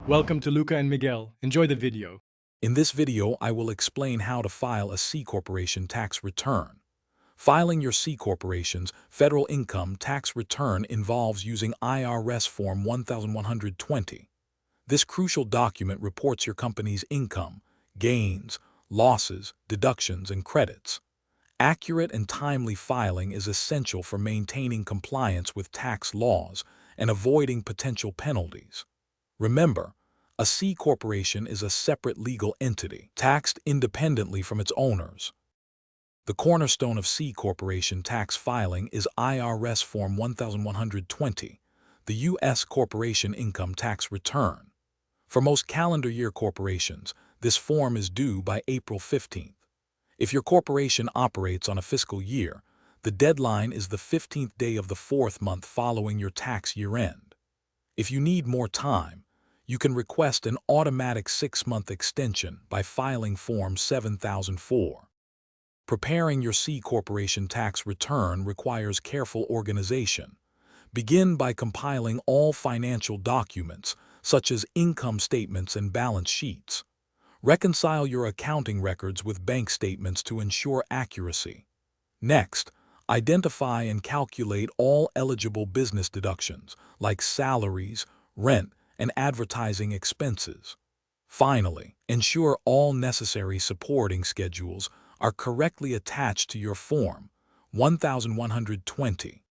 Welcome to Luca and Miguel. Enjoy the video. In this video, I will explain how to file a C Corporation tax return. Filing your C Corporation's federal income tax return involves using IRS Form 1120. This crucial document reports your company's income, gains, losses, deductions, and credits. Accurate and timely filing is essential for maintaining compliance with tax laws and avoiding potential penalties. Remember, a C corporation is a separate legal entity, taxed independently from its owners. The cornerstone of C corporation tax filing is IRS Form 1120, the U.S. Corporation Income Tax Return. For most calendar year corporations, this form is due by April 15th. If your corporation operates on a fiscal year, the deadline is the 15th day of the fourth month following your tax year end. If you need more time, you can request an automatic 6-month extension by filing Form 7004. Preparing your C Corporation tax return requires careful organization. Begin by compiling all financial documents, such as income statements and balance sheets. Reconcile your accounting records with bank statements to ensure accuracy. Next, identify and calculate all eligible business deductions, like salaries, rent, and advertising expenses. Finally, ensure all necessary supporting schedules are correctly attached to your Form 1120.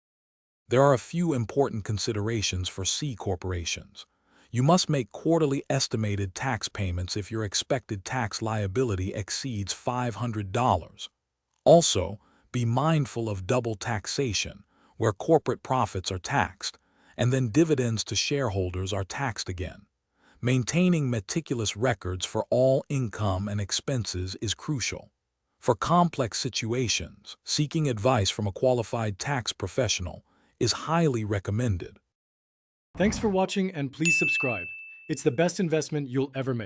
There are a few important considerations for C corporations. You must make quarterly estimated tax payments if your expected tax liability exceeds $500. Also, be mindful of double taxation, where corporate profits are taxed, and then dividends to shareholders are taxed again. Maintaining meticulous records for all income and expenses is crucial. For complex situations, seeking advice from a qualified tax professional is highly recommended. Thanks for watching and please subscribe. It's the best investment you'll ever make.